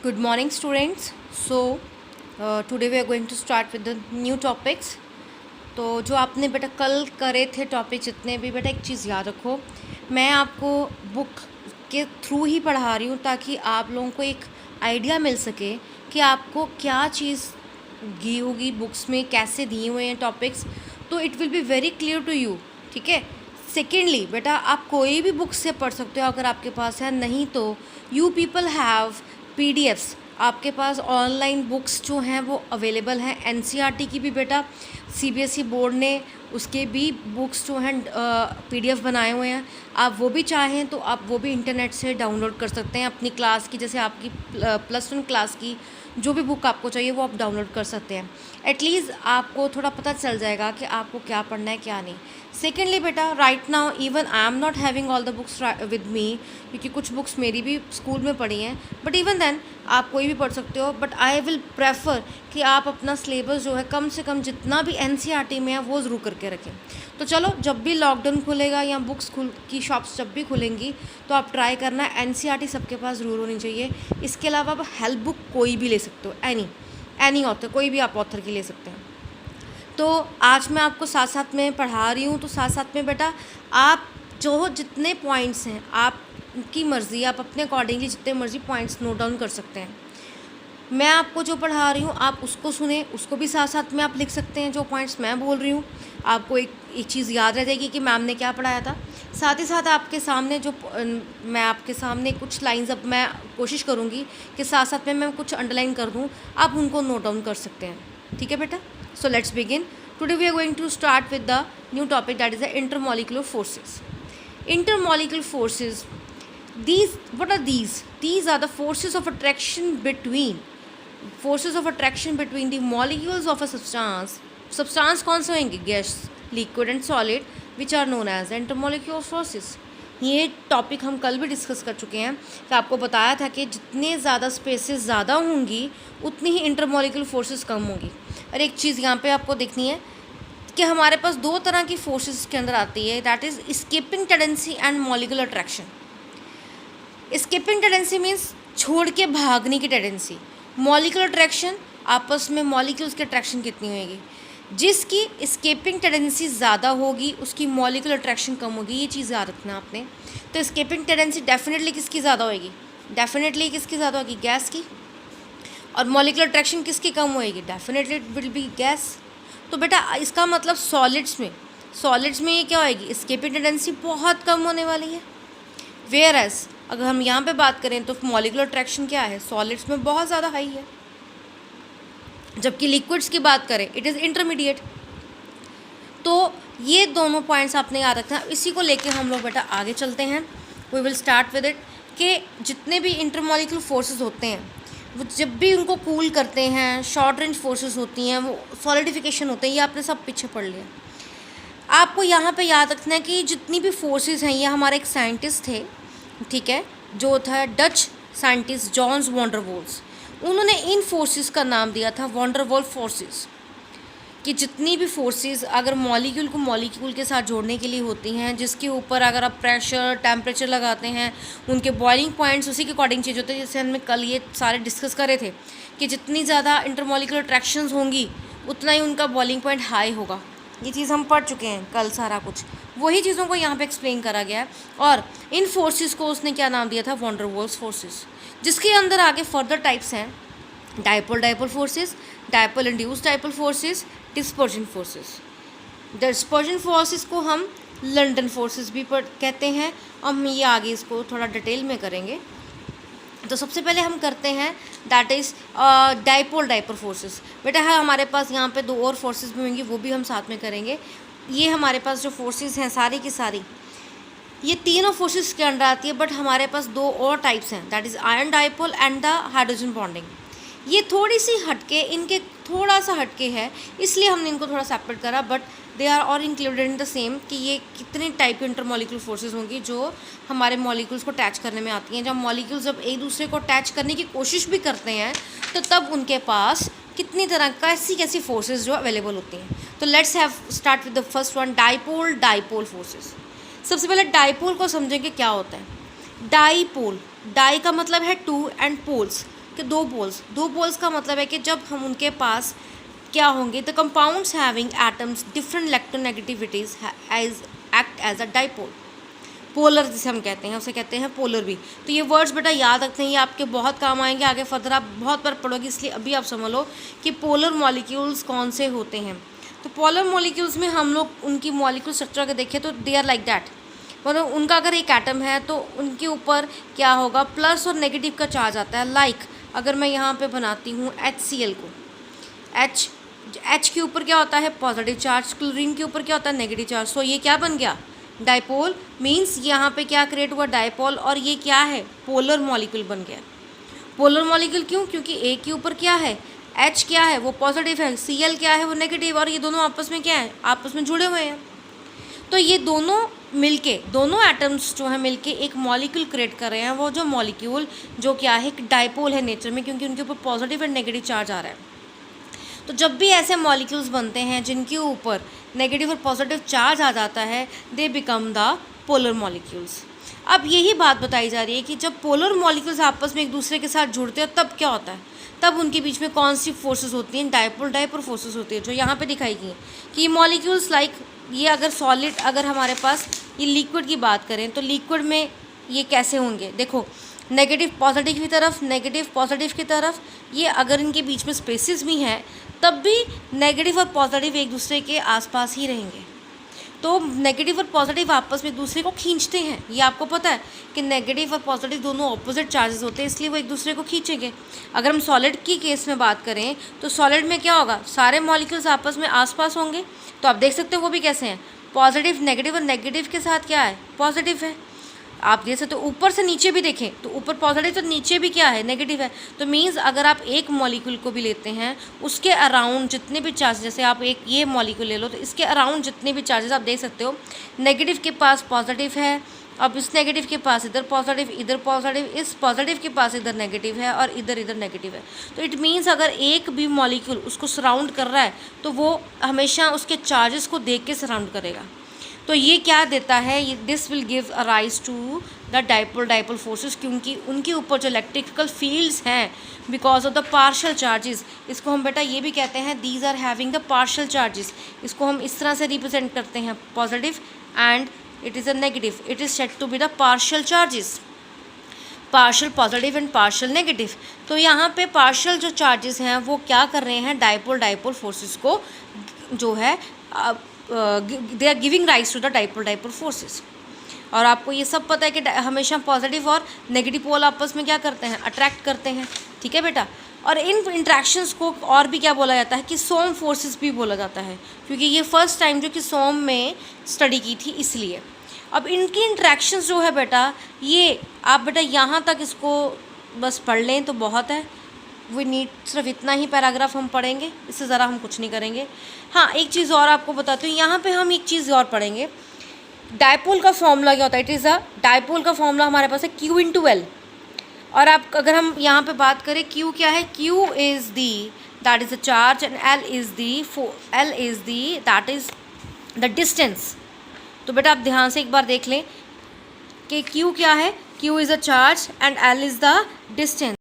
Good morning, students. Today we are going to start with the new topics. तो जो आपने बेटा कल करे थे टॉपिक जितने भी, बेटा एक चीज़ याद रखो, मैं आपको बुक के थ्रू ही पढ़ा रही हूँ ताकि आप लोगों को एक आइडिया मिल सके कि आपको क्या चीज़ दी होगी बुक्स में, कैसे दिए हुए हैं टॉपिक्स, तो it will be very clear to you. ठीक है. सेकेंडली बेटा आप कोई भी बुक से पढ़ सकते हो अगर आपके पास है, नहीं तो यू पीपल हैव पीडीएफ्स. आपके पास ऑनलाइन बुक्स जो हैं वो अवेलेबल हैं. एनसीईआरटी की भी बेटा सीबीएसई बोर्ड ने उसके भी बुक्स जो हैं पीडीएफ बनाए हुए हैं. आप वो भी चाहें तो आप वो भी इंटरनेट से डाउनलोड कर सकते हैं अपनी क्लास की, जैसे आपकी +1 क्लास की जो भी बुक आपको चाहिए वो आप डाउनलोड कर सकते हैं. एटलीस्ट आपको थोड़ा पता चल जाएगा कि आपको क्या पढ़ना है क्या नहीं. सेकेंडली बेटा right now even I am not having all the books with me, क्योंकि कुछ बुक्स मेरी भी स्कूल में पढ़ी हैं, बट इवन देन आप कोई भी पढ़ सकते हो. बट आई विल प्रेफर कि आप अपना सिलेबस जो है कम से कम जितना भी एनसीईआरटी में है वो ज़रूर करके रखें. तो चलो, जब भी लॉकडाउन खुलेगा या बुक्स की शॉप्स जब भी खुलेंगी तो आप ट्राई करना, एनसीईआरटी सबके पास ज़रूर होनी चाहिए. इसके अलावा आप हेल्प बुक कोई भी ले सकते हो, एनी ऑथर, कोई भी आप ऑथर की ले सकते हैं. तो आज मैं आपको साथ साथ में पढ़ा रही हूँ, तो साथ साथ में बेटा आप जो जितने पॉइंट्स हैं आपकी मर्ज़ी, आप अपने अकॉर्डिंगली जितने मर्ज़ी पॉइंट्स नोट डाउन कर सकते हैं. मैं आपको जो पढ़ा रही हूँ आप उसको सुने, उसको भी साथ साथ में आप लिख सकते हैं. जो पॉइंट्स मैं बोल रही हूँ आपको एक चीज़ याद रह जाएगी कि मैम ने क्या पढ़ाया था. साथ ही साथ आपके सामने जो मैं आपके सामने कुछ लाइंस, अब मैं कोशिश करूँगी कि साथ साथ में मैं कुछ अंडरलाइन कर दूँ, आप उनको नोट डाउन कर सकते हैं. ठीक है बेटा. So let's begin. Today we are going to start with the new topic, that is the intermolecular forces. Intermolecular forces. What are these? These are the forces of attraction between the molecules of a substance. Substance कौन से होंगे? Gas, liquid and solid, which are known as the intermolecular forces. ये topic हम कल भी discuss कर चुके हैं कि आपको बताया था कि जितने ज़्यादा स्पेसेस ज़्यादा होंगी उतनी ही इंटरमॉलिक्यूलर फोर्सेस कम होंगी. और एक चीज़ यहाँ पे आपको देखनी है कि हमारे पास दो तरह की फोर्सेस के अंदर आती है, that is escaping tendency and molecular attraction. Escaping tendency means छोड़ के भागने की टेंडेंसी. मॉलिक्यूलर अट्रैक्शन, आपस में मॉलिक्यूल्स की अट्रैक्शन कितनी होगी. जिसकी एस्केपिंग टेंडेंसी ज़्यादा होगी उसकी मॉलिक्यूलर अट्रैक्शन कम होगी. ये चीज़ याद रखना आपने. तो एस्केपिंग टेंडेंसी डेफिनेटली किसकी ज़्यादा होगी? डेफिनेटली किसकी ज़्यादा होगी? गैस की. और मॉलिक्यूलर अट्रैक्शन किसकी कम होएगी? Definitely it will B gas. तो बेटा इसका मतलब सॉलिड्स में ये क्या होएगी? एस्केपिंग टेंडेंसी बहुत कम होने वाली है. वेयर एज अगर हम यहाँ पे बात करें तो मॉलिक्यूलर अट्रैक्शन क्या है? सॉलिड्स में बहुत ज़्यादा हाई है. जबकि लिक्विड्स की बात करें इट इज़ इंटरमीडिएट. तो ये दोनों पॉइंट्स आपने याद रखना. इसी को लेके हम लोग बेटा आगे चलते हैं. We will start with it कि जितने भी इंटरमॉलिक्यूलर फोर्सेस होते हैं वो जब भी उनको कूल करते हैं, शॉर्ट रेंज फोर्सेस होती हैं, वो सॉलिडिफिकेशन होते हैं. ये आपने सब पीछे पढ़ लिया. आपको यहाँ पे याद रखना है कि जितनी भी फोर्सेस हैं, ये हमारे एक साइंटिस्ट थे, ठीक है, जो था Dutch scientist Johannes van der Waals. उन्होंने इन फोर्सेस का नाम दिया था वॉन डर वॉल फोर्सेस. कि जितनी भी फोर्सेस अगर मॉलिक्यूल को मॉलिक्यूल के साथ जोड़ने के लिए होती हैं, जिसके ऊपर अगर आप प्रेशर टेम्परेचर लगाते हैं, उनके बॉइलिंग पॉइंट्स उसी के अकॉर्डिंग चेंज होते हैं. जैसे हमने कल ये सारे डिस्कस करे थे कि जितनी ज़्यादा इंटरमॉलिक्यूलर अट्रैक्शंस होंगी उतना ही उनका बॉइलिंग पॉइंट हाई होगा. ये चीज़ हम पढ़ चुके हैं कल. सारा कुछ वही चीज़ों को यहाँ पे एक्सप्लेन करा गया है. और इन फोर्सेस को उसने क्या नाम दिया था? Von der walls forces. जिसके अंदर आगे फर्दर टाइप्स हैं dipole forces, dipole induced dipole forces, dispersion forces. Dispersion forces को हम लंडन फोर्सेस भी कहते हैं. हम ये आगे इसको थोड़ा डिटेल में करेंगे. तो सबसे पहले हम करते हैं दैट इज़ डाइपोल फोर्सेस. बेटा है हमारे पास यहाँ पे दो और फोर्सेस भी होंगी, वो भी हम साथ में करेंगे. ये हमारे पास जो फोर्सेस हैं सारी की सारी ये तीनों फोर्सेस के अंडर आती है. बट हमारे पास दो और टाइप्स हैं, that is iron dipole and the hydrogen bonding. ये थोड़ी सी हटके, इनके थोड़ा सा हटके है, इसलिए हमने इनको थोड़ा सेपरेट करा. But they are all included in the same कि ये कितने टाइप के इंटरमॉलिक्यूलर फोर्सेस होंगी जो हमारे मॉलिक्यूल्स को अटैच करने में आती हैं. जब मॉलिक्यूल्स जब एक दूसरे को अटैच करने की कोशिश भी करते हैं तो तब उनके पास कितनी तरह कैसी फोर्सेस जो अवेलेबल होती हैं. तो let's have start with the first one, dipole forces. सबसे पहले डाइपोल को समझेंगे क्या होता है. डाई का मतलब है टू एंड पोल्स. कि दो पोल्स का मतलब है कि जब हम उनके पास क्या होंगे, the compounds having atoms different electronegativities as act as a dipole. Polar जिसे हम कहते हैं, उसे कहते हैं पोलर भी। तो ये वर्ड्स बेटा याद रखते हैं, ये आपके बहुत काम आएंगे आगे फर्दर, आप बहुत बार पढ़ोगे, इसलिए अभी आप समझ लो कि पोलर मॉलिक्यूल्स कौन से होते हैं। तो पोलर मॉलिक्यूल्स में हम लोग उनकी मॉलिक्यूल स्ट्रक्चर अगर देखें तो दे आर लाइक दैट, मतलब उनका अगर एक एटम है तो उनके ऊपर क्या होगा, प्लस और नेगेटिव का चार्ज आता है। लाइक अगर मैं यहाँ पे बनाती हूँ HCl को, H के ऊपर क्या होता है, पॉजिटिव चार्ज, क्लोरीन के ऊपर क्या होता है, नेगेटिव चार्ज। सो ये क्या बन गया, डाइपोल। मीन्स यहाँ पे क्या क्रिएट हुआ, डाइपोल, और ये क्या है, पोलर मॉलिक्यूल बन गया। पोलर मॉलिक्यूल क्यों, क्योंकि A के ऊपर क्या है, H क्या है, वो पॉजिटिव है, Cl क्या है, वो नेगेटिव, और ये दोनों आपस में क्या है, आपस में जुड़े हुए हैं। तो ये दोनों मिलके, दोनों एटम्स जो है मिलके एक मॉलिक्यूल क्रिएट कर रहे हैं। वो जो मॉलिक्यूल जो क्या है, एक डाइपोल है नेचर में, क्योंकि उनके ऊपर पॉजिटिव एंड नेगेटिव चार्ज आ रहा है। तो जब भी ऐसे मॉलिक्यूल्स बनते हैं जिनके ऊपर नेगेटिव और पॉजिटिव चार्ज आ जाता है, they become the polar molecules. अब यही बात बताई जा रही है कि जब पोलर मॉलिक्यूल्स आपस में एक दूसरे के साथ जुड़ते हैं तब क्या होता है, तब उनके बीच में कौन सी फोर्सेस होती हैं, डाइपोल फोर्सेस होती है, जो यहाँ पे दिखाई गई कि मॉलिक्यूल्स लाइक ये अगर सॉलिड, अगर हमारे पास ये लिक्विड की बात करें तो लिक्विड में ये कैसे होंगे, देखो नेगेटिव पॉजिटिव की तरफ, नेगेटिव पॉजिटिव की तरफ, ये अगर इनके बीच में स्पेसेस भी हैं तब भी नेगेटिव और पॉजिटिव एक दूसरे के आसपास ही रहेंगे। तो नेगेटिव और पॉजिटिव आपस में एक दूसरे को खींचते हैं, ये आपको पता है कि नेगेटिव और पॉजिटिव दोनों ऑपोजिट चार्जेस होते हैं, इसलिए वो एक दूसरे को खींचेंगे। अगर हम सॉलिड की केस में बात करें तो सॉलिड में क्या होगा, सारे मॉलिक्यूल्स आपस में आसपास होंगे। तो आप देख सकते हो वो भी कैसे हैं, पॉजिटिव नेगेटिव, और नेगेटिव के साथ क्या है, पॉजिटिव है। आप देख सकते हो ऊपर से नीचे भी देखें तो ऊपर पॉजिटिव तो नीचे भी क्या है, नेगेटिव है। तो मीन्स अगर आप एक मॉलिक्यूल को भी लेते हैं, उसके अराउंड जितने भी चार्जेस, जैसे आप एक ये मॉलिक्यूल ले लो तो इसके अराउंड जितने भी चार्जेस आप देख सकते हो, नेगेटिव के पास पॉजिटिव है, अब इस नेगेटिव के पास इधर पॉजिटिव, इस पॉजिटिव के पास इधर नेगेटिव है, और इधर नेगेटिव है। तो इट मीन्स अगर एक भी मॉलिक्यूल उसको सराउंड कर रहा है तो वो हमेशा उसके चार्जेस को देख के सराउंड करेगा। तो ये क्या देता है, this will give a rise to the dipole forces, क्योंकि उनके ऊपर जो इलेक्ट्रिकल फील्ड्स हैं because of the partial charges, इसको हम बेटा ये भी कहते हैं these are having the partial charges. इसको हम इस तरह से रिप्रेजेंट करते हैं, positive and it is a negative, it is said to be the partial charges, partial positive and partial negative. तो यहाँ पे पार्शियल जो चार्जेस हैं वो क्या कर रहे हैं, डाइपोल फोर्सेस को जो है they are giving rise to the dipole forces. और आपको ये सब पता है कि हमेशा पॉजिटिव और नेगेटिव पोल आपस में क्या करते हैं, अट्रैक्ट करते हैं, ठीक है बेटा। और इन इंट्रैक्शंस को और भी क्या बोला जाता है कि सोम फोर्सेस भी बोला जाता है, क्योंकि ये फर्स्ट टाइम जो कि सोम में स्टडी की थी इसलिए। अब इनकी इंट्रैक्शंस जो है बेटा, ये आप बेटा यहाँ तक इसको बस पढ़ लें तो बहुत है। वी नीड सिर्फ इतना ही पैराग्राफ हम पढ़ेंगे, इससे ज़रा हम कुछ नहीं करेंगे। हाँ, एक चीज़ और आपको बताती हूँ, यहाँ पे हम एक चीज़ और पढ़ेंगे, डाइपोल का फॉर्मूला क्या होता है। इट इज़ अ डाइपोल का फॉर्मूला हमारे पास है Q/L। और आप अगर हम यहाँ पे बात करें, Q क्या है, Q is the that is the charge and L is the that is the distance. तो बेटा आप ध्यान से एक बार देख लें कि Q क्या है, Q is a charge and L is the distance.